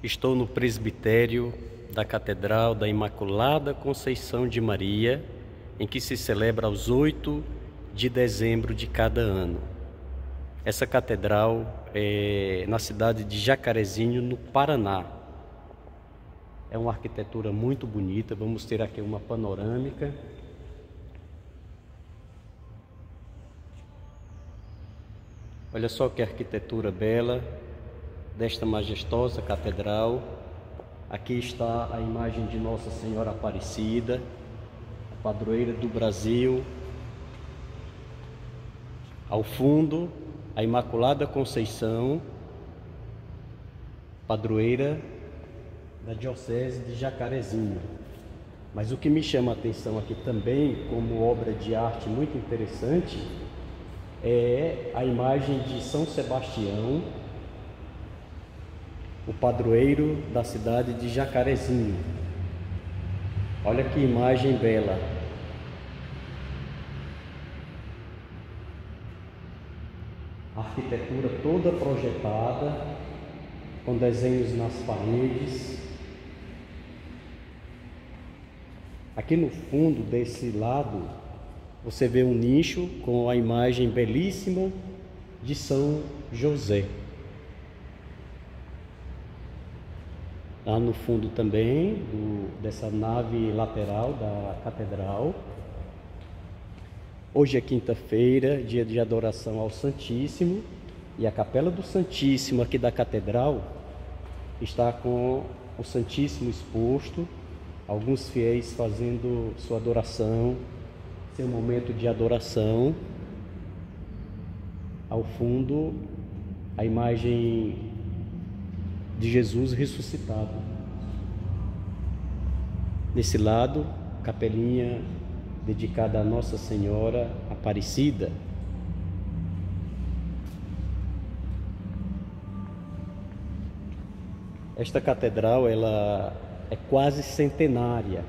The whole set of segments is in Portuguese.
Estou no presbitério da Catedral da Imaculada Conceição de Maria, em que se celebra aos 8 de dezembro de cada ano. Essa catedral é na cidade de Jacarezinho, no Paraná. É uma arquitetura muito bonita. Vamos ter aqui uma panorâmica. Olha só que arquitetura bela desta majestosa catedral. Aqui está a imagem de Nossa Senhora Aparecida, a padroeira do Brasil. Ao fundo, a Imaculada Conceição, padroeira da Diocese de Jacarezinho. Mas o que me chama a atenção aqui também, como obra de arte muito interessante, é a imagem de São Sebastião, o padroeiro da cidade de Jacarezinho. Olha que imagem bela. A arquitetura toda projetada, com desenhos nas paredes. Aqui no fundo desse lado, você vê um nicho com a imagem belíssima de São José. Lá no fundo também, dessa nave lateral da catedral. Hoje é quinta-feira, dia de adoração ao Santíssimo, e a Capela do Santíssimo aqui da catedral está com o Santíssimo exposto, alguns fiéis fazendo sua adoração, seu momento de adoração. Ao fundo, a imagem de Jesus ressuscitado. Nesse lado, capelinha dedicada a Nossa Senhora Aparecida. Esta catedral, ela é quase centenária.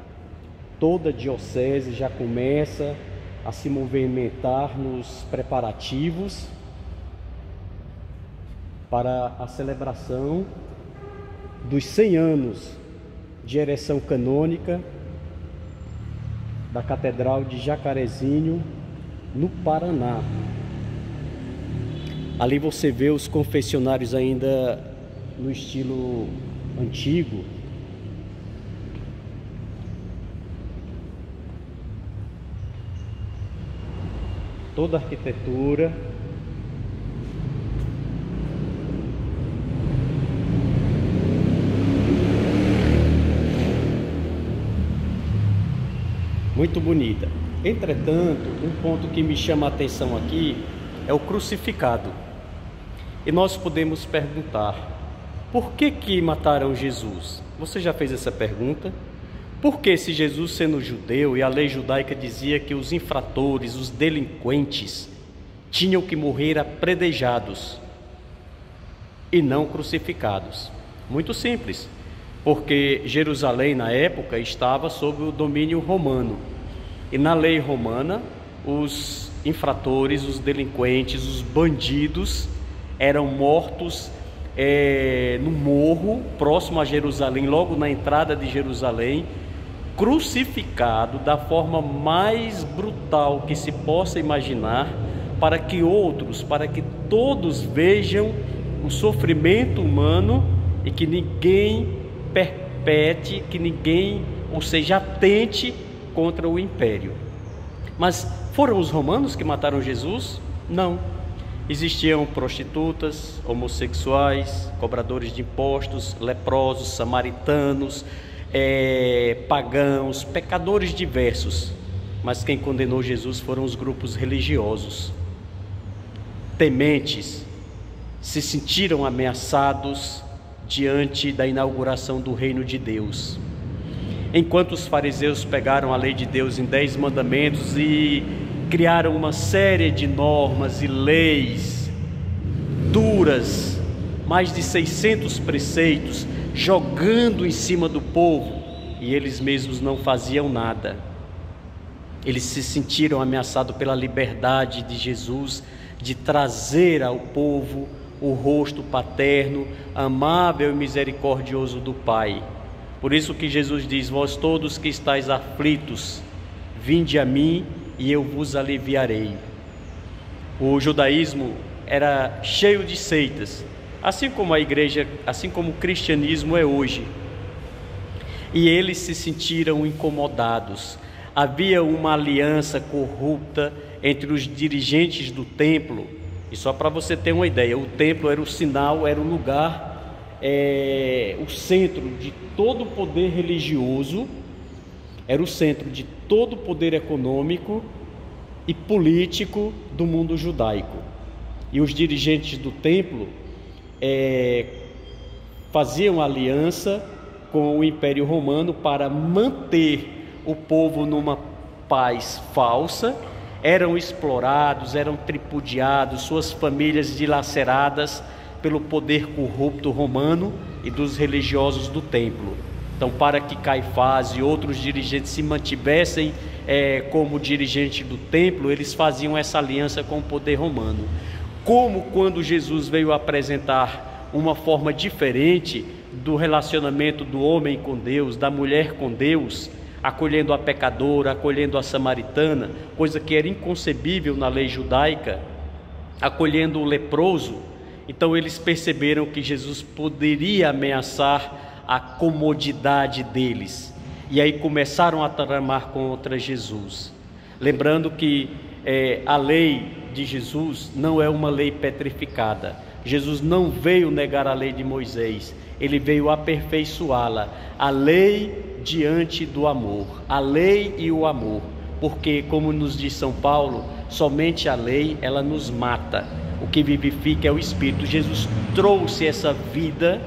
Toda a diocese já começa a se movimentar nos preparativos para a celebração dos 100 anos de ereção canônica da Catedral de Jacarezinho, no Paraná. Ali você vê os confessionários ainda no estilo antigo. Toda a arquitetura. Muito bonita. Entretanto, um ponto que me chama a atenção aqui é o crucificado. E nós podemos perguntar: por que mataram Jesus? Você já fez essa pergunta? Por que, se Jesus sendo judeu e a lei judaica dizia que os infratores, os delinquentes, tinham que morrer apedrejados e não crucificados? Muito simples. Porque Jerusalém na época estava sob o domínio romano, e na lei romana os infratores, os delinquentes, os bandidos eram mortos no morro próximo a Jerusalém, logo na entrada de Jerusalém, crucificado da forma mais brutal que se possa imaginar, para que todos vejam o sofrimento humano e que ninguém perpete, que ninguém, ou seja, atente contra o império. Mas foram os romanos que mataram Jesus? Não. Existiam prostitutas, homossexuais, cobradores de impostos, leprosos, samaritanos, pagãos, pecadores diversos. Mas quem condenou Jesus foram os grupos religiosos. Tementes, se sentiram ameaçados diante da inauguração do reino de Deus. Enquanto os fariseus pegaram a lei de Deus em 10 mandamentos e criaram uma série de normas e leis duras, mais de 600 preceitos, jogando em cima do povo, e eles mesmos não faziam nada. Eles se sentiram ameaçados pela liberdade de Jesus de trazer ao povo o rosto paterno, amável e misericordioso do Pai. Por isso que Jesus diz: vós todos que estáis aflitos, vinde a mim e eu vos aliviarei. O judaísmo era cheio de seitas, assim como a igreja, assim como o cristianismo é hoje. E eles se sentiram incomodados. Havia uma aliança corrupta entre os dirigentes do templo. E só para você ter uma ideia, o templo era o sinal, era o lugar, o centro de todo o poder religioso, era o centro de todo o poder econômico e político do mundo judaico. E os dirigentes do templo faziam aliança com o Império Romano para manter o povo numa paz falsa. Eram explorados, eram tripudiados, suas famílias dilaceradas pelo poder corrupto romano e dos religiosos do templo. Então, para que Caifás e outros dirigentes se mantivessem como dirigente do templo, eles faziam essa aliança com o poder romano. Como quando Jesus veio apresentar uma forma diferente do relacionamento do homem com Deus, da mulher com Deus, acolhendo a pecadora, acolhendo a samaritana, coisa que era inconcebível na lei judaica, acolhendo o leproso. Então eles perceberam que Jesus poderia ameaçar a comodidade deles, e aí começaram a tramar contra Jesus. Lembrando que a lei de Jesus não é uma lei petrificada. Jesus não veio negar a lei de Moisés, ele veio aperfeiçoá-la, a lei diante do amor, a lei e o amor, porque, como nos diz São Paulo, somente a lei ela nos mata, o que vivifica é o Espírito. Jesus trouxe essa vida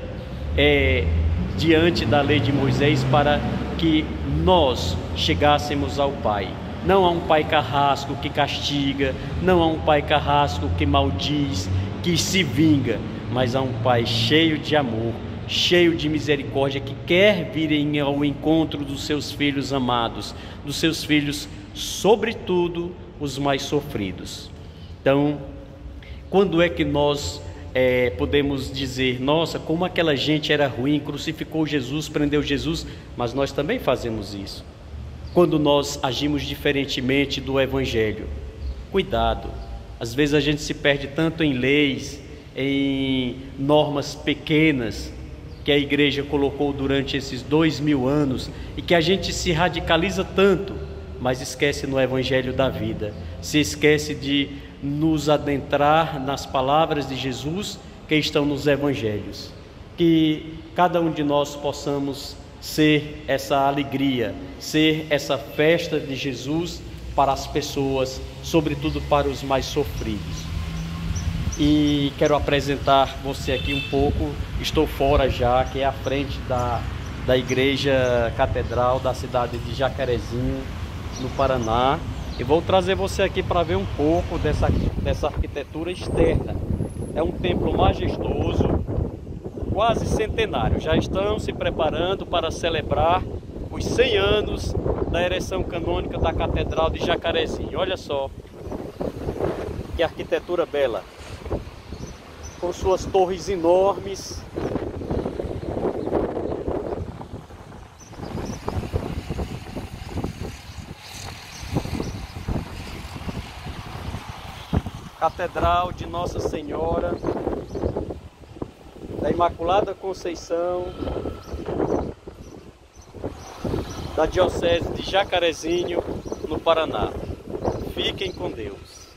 diante da lei de Moisés para que nós chegássemos ao Pai. Não há um pai carrasco que castiga, não há um pai carrasco que maldiz, que se vinga, mas há um Pai cheio de amor, cheio de misericórdia, que quer vir ao encontro dos seus filhos amados, dos seus filhos, sobretudo os mais sofridos. Então, quando é que nós podemos dizer: nossa, como aquela gente era ruim, crucificou Jesus, prendeu Jesus? Mas nós também fazemos isso. Quando nós agimos diferentemente do Evangelho, cuidado. Às vezes a gente se perde tanto em leis, em normas pequenas que a igreja colocou durante esses 2000 anos, e que a gente se radicaliza tanto, mas esquece no Evangelho da vida, se esquece de nos adentrar nas palavras de Jesus que estão nos Evangelhos. Que cada um de nós possamos ser essa alegria, ser essa festa de Jesus para as pessoas, sobretudo para os mais sofridos. E quero apresentar você aqui um pouco, estou fora já, que é a frente da igreja catedral da cidade de Jacarezinho, no Paraná, e vou trazer você aqui para ver um pouco dessa arquitetura externa. É um templo majestoso, quase centenário. Já estão se preparando para celebrar os 100 anos da ereção canônica da Catedral de Jacarezinho. Olha só que arquitetura bela, com suas torres enormes. Catedral de Nossa Senhora da Imaculada Conceição, da Diocese de Jacarezinho, no Paraná. Fiquem com Deus.